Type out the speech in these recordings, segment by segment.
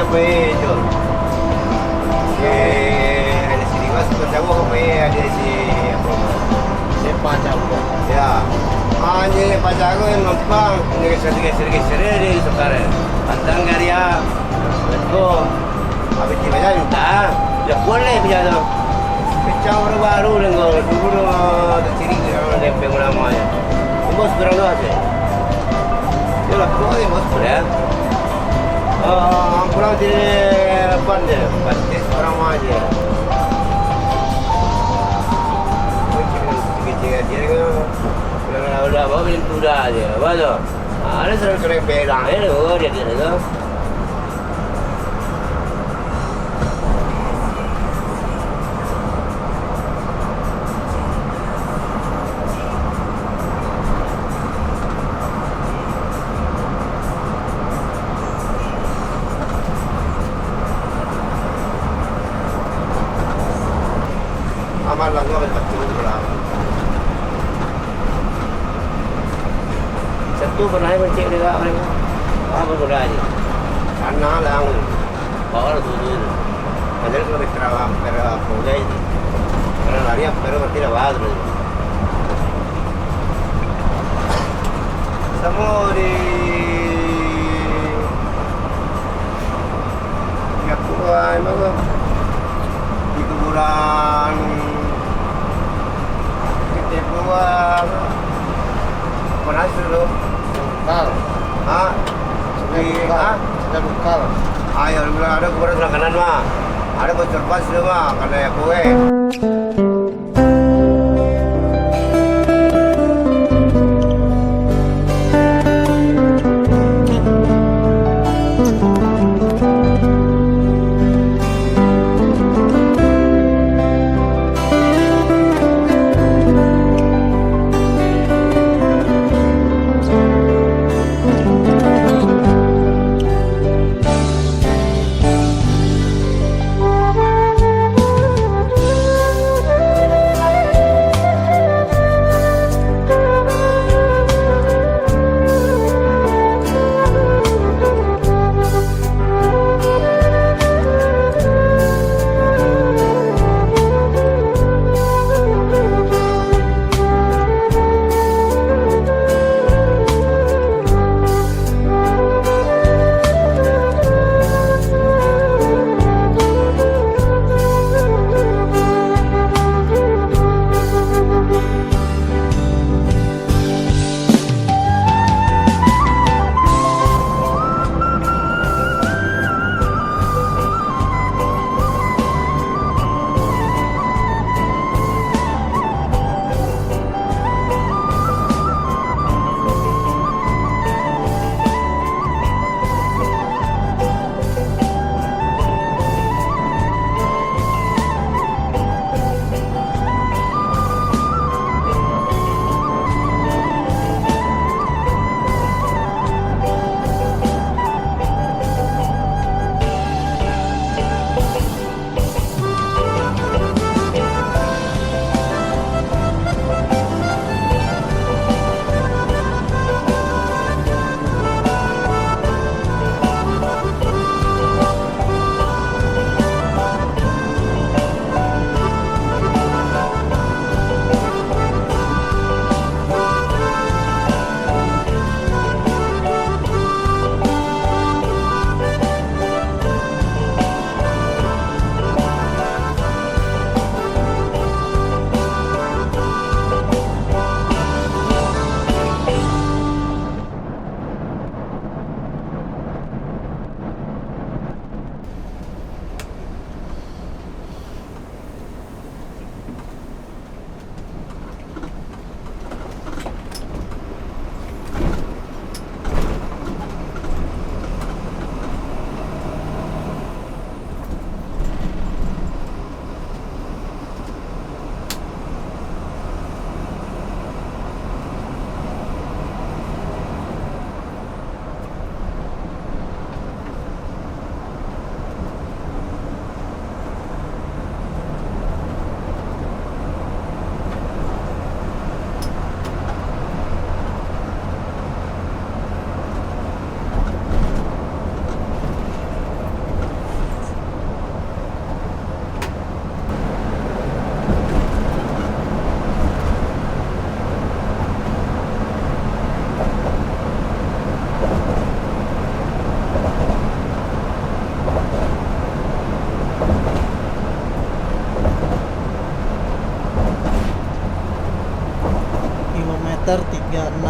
pues yo. Ada sini mas, berjauh apa ada si apa? Sepak campur. Ya. Ini pacar aku yang numpang, ini geser di sekarang. Pantang karya, betul. Habis tiba aja minta, ya boleh bisa tu. Pecah baru dengan dulu terciri dengan lempeng ulama ya. Bos berapa aja? Ya lah, kau yang bos berapa? Pulau di depan je, pasti orang aja. Kecil dia kan, udah bawa beli tuda aja, betul. Ada sering perang, dia tu. Amal lang ako betul berapa. Satu pernah mencek juga mereka. Apa sudah aja. Karena lang power tuh. Padahal kalau berterawang pero pulai itu. Karena lari pero tidak bagus. Semua di ya kuat emang di kuburan buat mana dulu? Kal. Ah, Sudah bukal. Ayo, ada kuburan sebelah kanan mah. Ada bocor pas dulu mah, karena ya kue.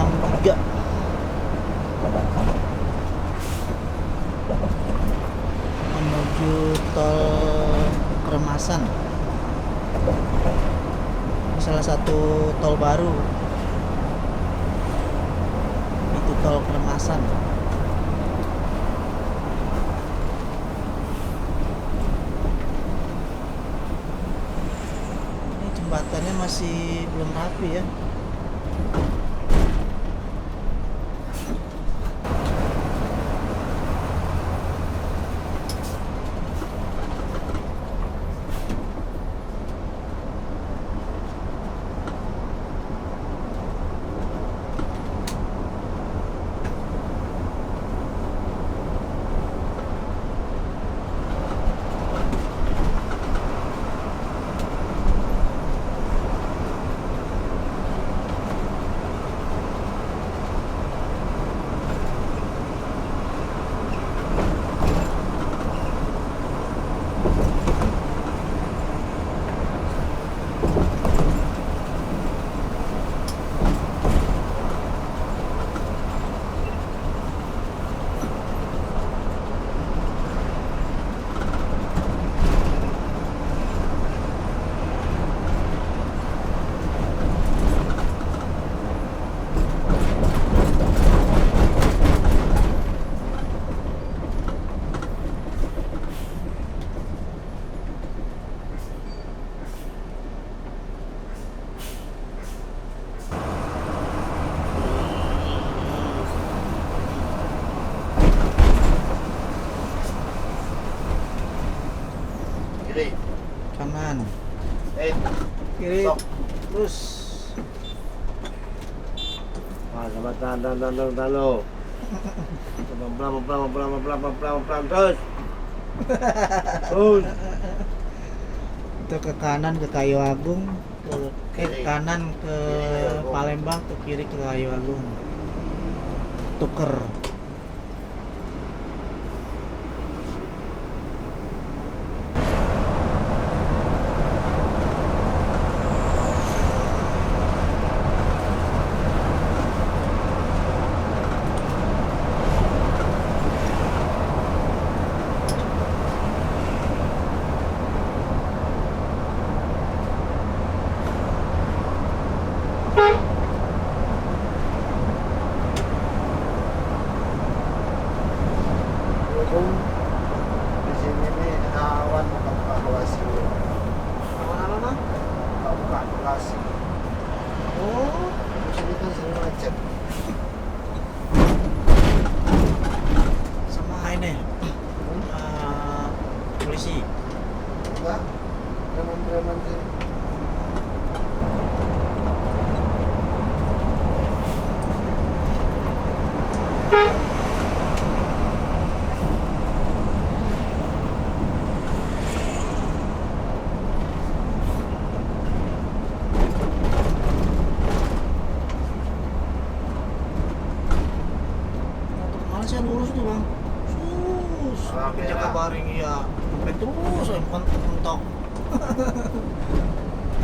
63 menuju tol Kremasan. Ini salah satu tol baru, itu tol Kremasan. Ini jembatannya masih belum rapi ya. Kiri. Kanan, kiri, Stop. terus. Selamat tahan lo. Pelan terus. Terus. Itu ke kanan ke Kayu Agung, ke Kiri. kanan ke Kiri, Agung. Palembang, ke kiri ke Kayu Agung. Tuker. Di sini nih awan bukan evaluasi. Mana? Bukan evaluasi. Oh, Di sini kan sering macet. sama ini. Polisi. Enggak. Preman-preman sini. Kemana sih yang lurus tuh bang? Sus, Ah, sampai merah. Jakabaring ya, sampai terus, bukan mentok.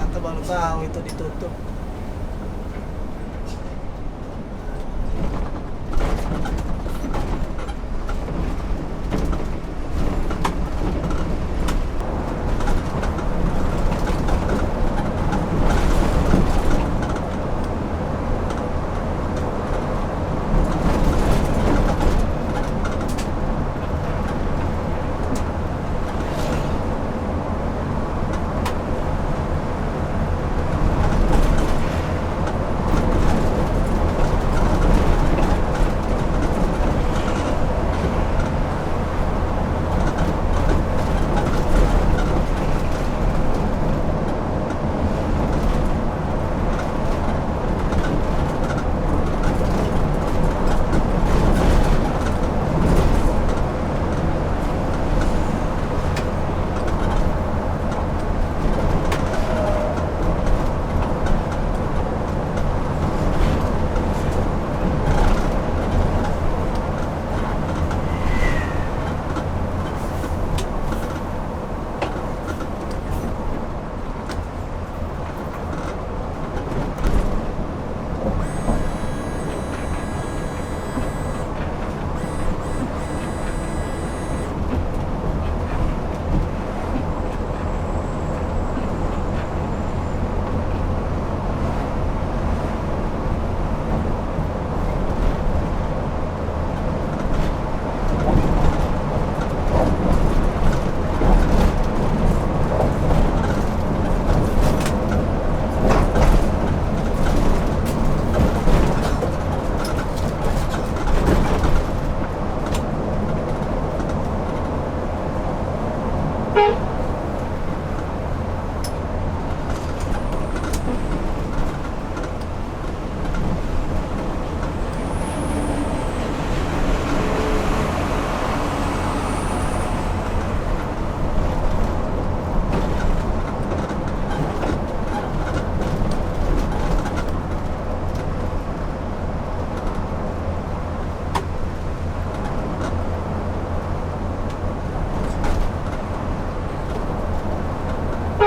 Kita baru tahu itu ditutup.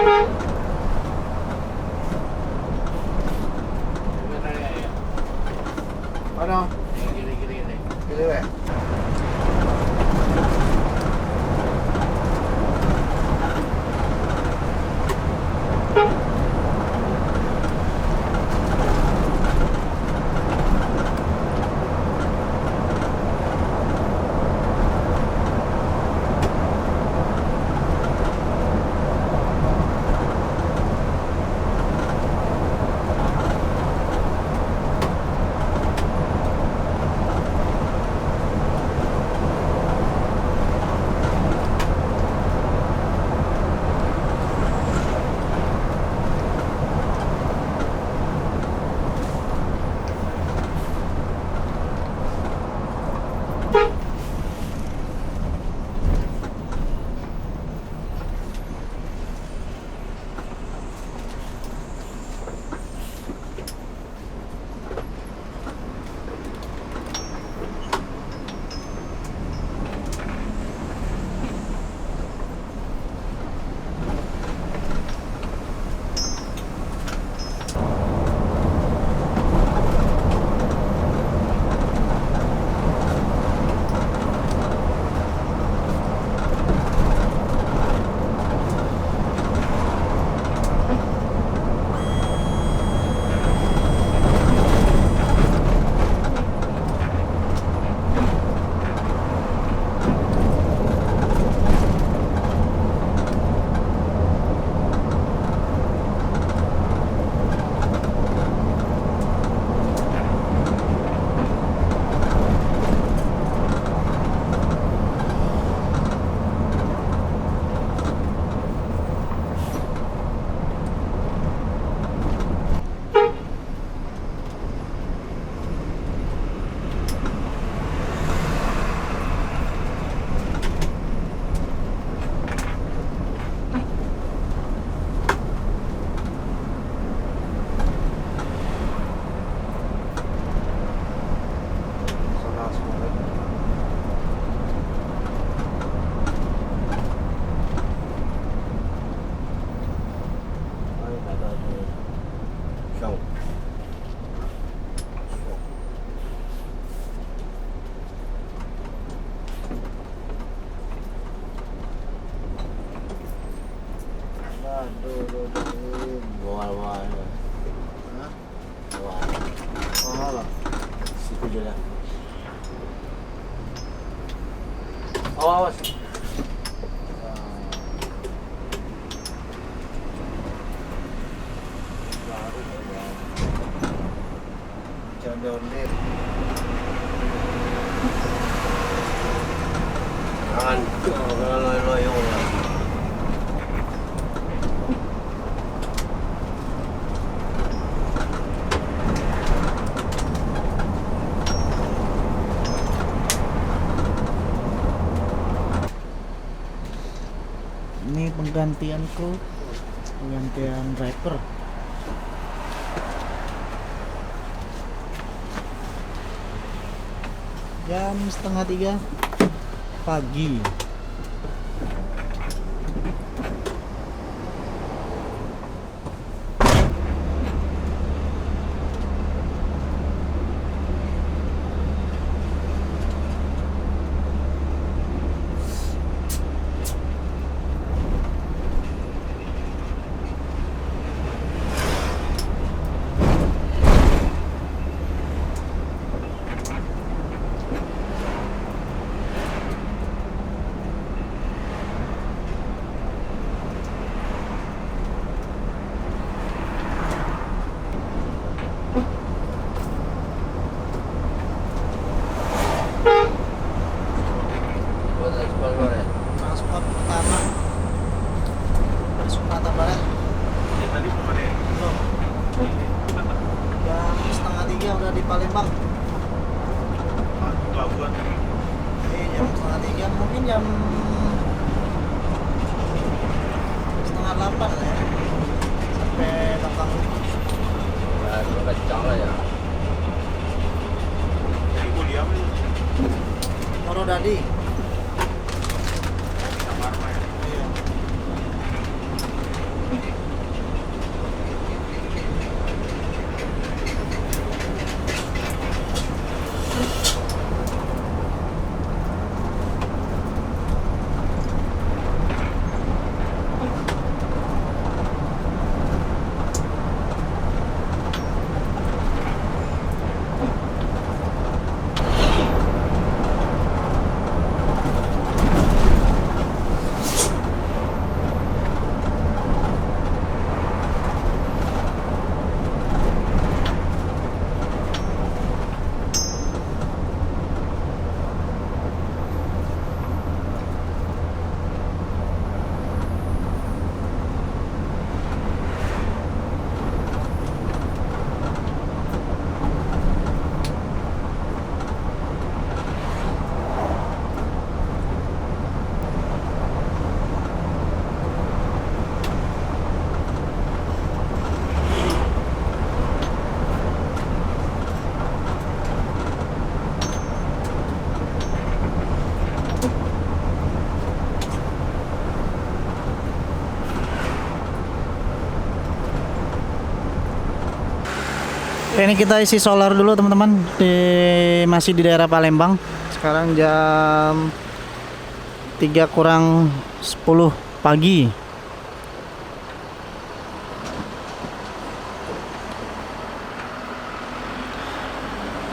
Ano? Gini. Gili we. Bawal. Hah? Bawal. Mahal ah. Situ je lah. Awas. Jangan ondir. Jangan loyo-loyo lah. Ini penggantianku, penggantian driver. Jam 2:30 pagi. Transport pertama Sumatera Barat. Belum. Jam 2:30 udah di Palembang. Jam 2:30, mungkin jam 7:30 lah ya, sampai Bangkang. Kencang lah ya. Morodadi. Iya. Ini kita isi solar dulu teman-teman, masih di daerah Palembang. Sekarang jam 3 kurang 10 pagi.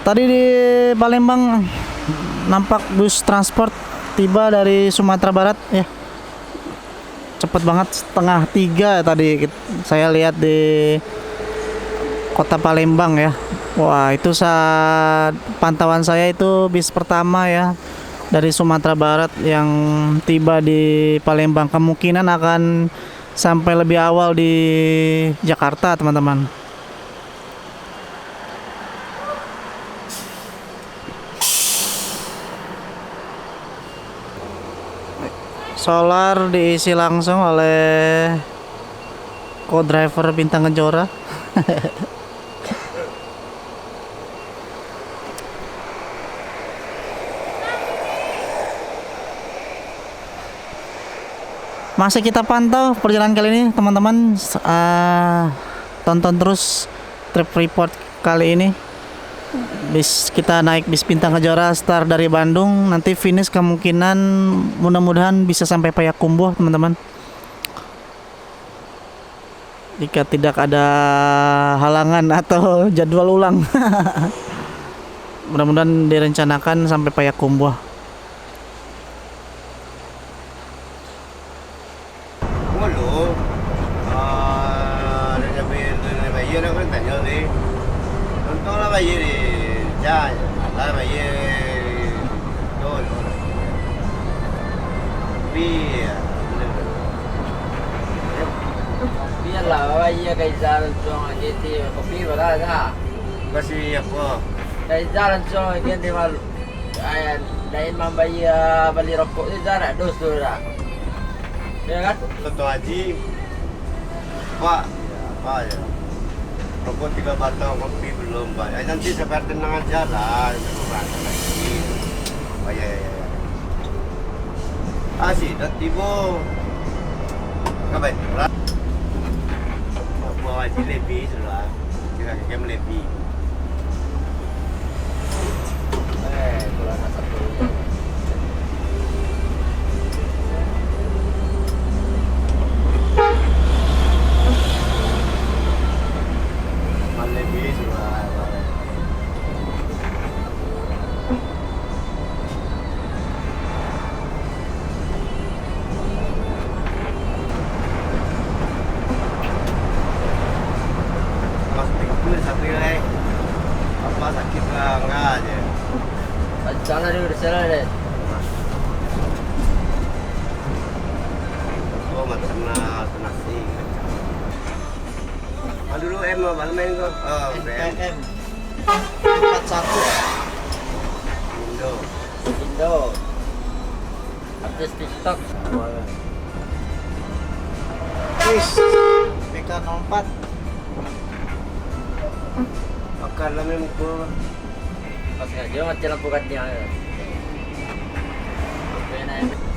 Tadi di Palembang nampak bus transport tiba dari Sumatera Barat ya. Cepet banget, setengah 3 tadi saya lihat di kota Palembang ya. Wah, itu saat pantauan saya itu bis pertama ya dari Sumatera Barat yang tiba di Palembang. Kemungkinan akan sampai lebih awal di Jakarta teman-teman. Solar diisi langsung oleh co-driver Bintang Kejora. Masih kita pantau perjalanan kali ini teman-teman. Tonton terus trip report kali ini. Kita naik bis Bintang Kejora start dari Bandung, nanti finish kemungkinan mudah-mudahan bisa sampai Payakumbuh teman-teman. Jika tidak ada halangan atau jadwal ulang. Mudah-mudahan direncanakan sampai Payakumbuh. Mulu, ada bayar aku tanya ni. Contoh lah bayar ni, jangan lah bayar tu. Biarlah bayar kay jalan cong jadi kopi berada. Kasi apa? Kay jalan cong jadi malu. Ay, lain membayar beli rokok di jalan dos dah. Ya kan? Contoh haji, Pak, apa ya? Rokok 3 batang, kopi belum bayar. Nanti sebar tenangan jalan, berangkat lagi. Bayar. Asih, dah tiba. Kapan? Bawa haji lebih sudah. Kita kem lebih. Kalau nak satu. Lebih sudah. Mas pikir satu lagi. Apa sakit lah enggak aja. Jalan di sana deh. Oh, maternal nasi. Dulu malam main kok. Oh, MPM 41 Indo. Indo. Artis TikTok. Wis PK04 Makan lah memang ko. Pas aja mati lampu katnya. Benar.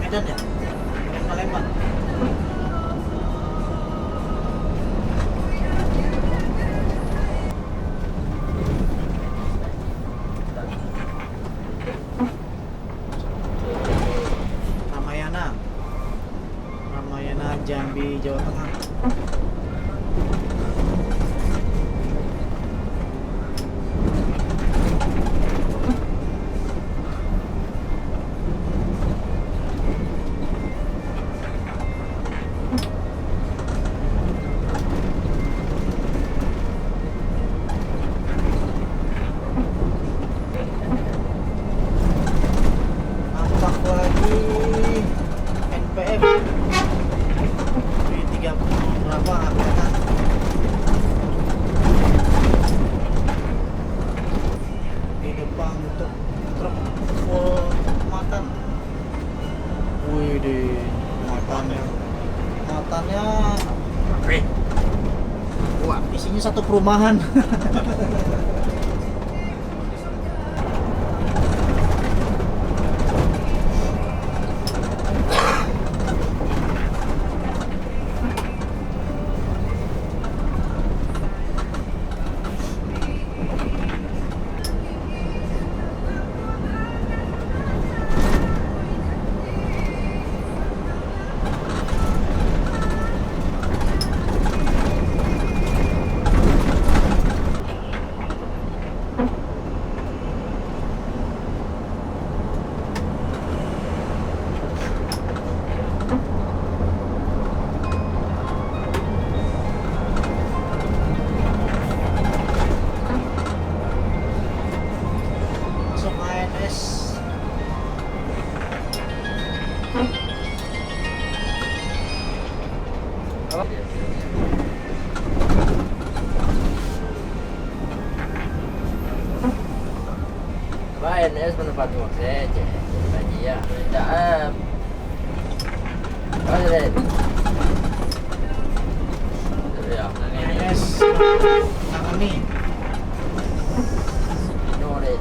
Medan ya? Bukan Palembang. Ramayana. Ramayana Jambi, Jawa Tengah. Nampak lagi NPM di 30 berapa nggak kelihatan. Di depan untuk truk full muatan. Wih deh, muatannya wah, isinya satu perumahan. Masuk ANS. Bayan es menempati waktu aja. Jadi ya, tidak. Apa sih? Ya, ANS Nangani. Nore.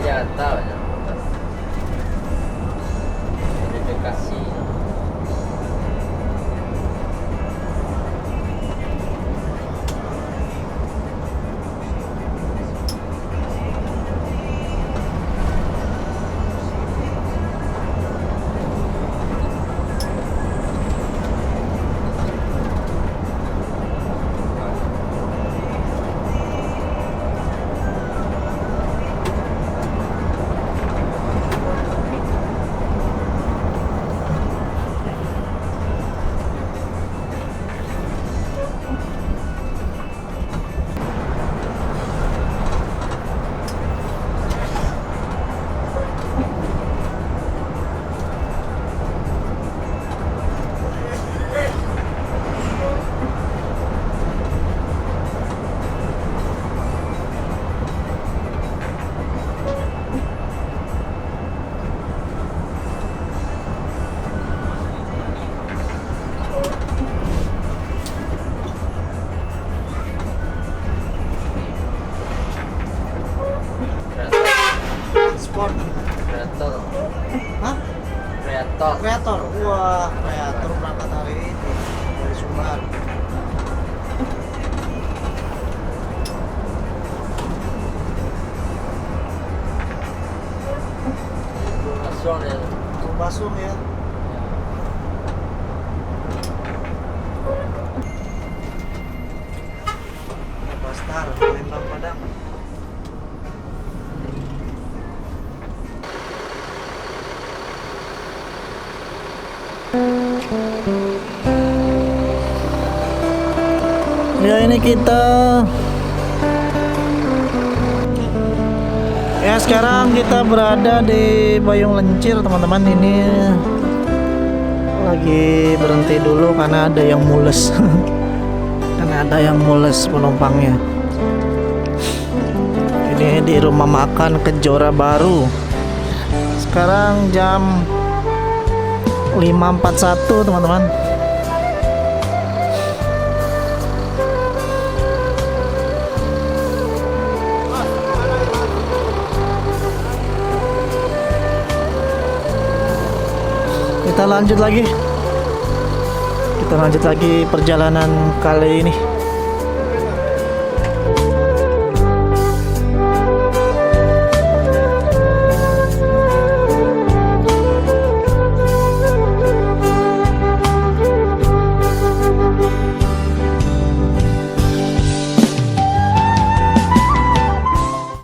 Jakarta banyak atas. Di Bekasi. Sport. Kreator. Hah? Kreator. Kreator. Wah, kreator berangkat hari ini dari Sumbar. Langsung ya. Basung ya. Bastar, Palembang Padang. Ya ini kita ya sekarang kita berada di Bayung Lencir teman-teman. Ini lagi berhenti dulu karena ada yang mules. Karena ada yang mules penumpangnya. Ini di rumah makan Kejora Baru. Sekarang jam 5.41 teman-teman. Kita lanjut lagi perjalanan kali ini.